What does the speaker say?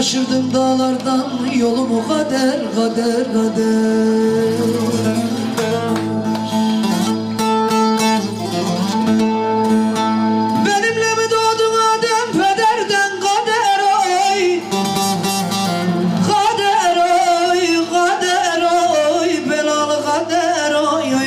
Aşırdım dağlardan yolumu kader, kader, kader. Benimle mi doğdun Adem pederden kader oy? Kader oy, kader oy, belalı kader oy.